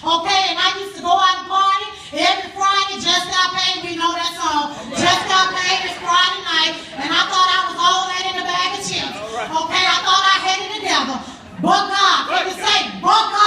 Okay, and I used to go out and party every Friday. Just got paid. We know that song. Just got paid. It's Friday night, and I thought I was all that in a bag of chips. Okay, I thought I had it together. But God, let me say, but God.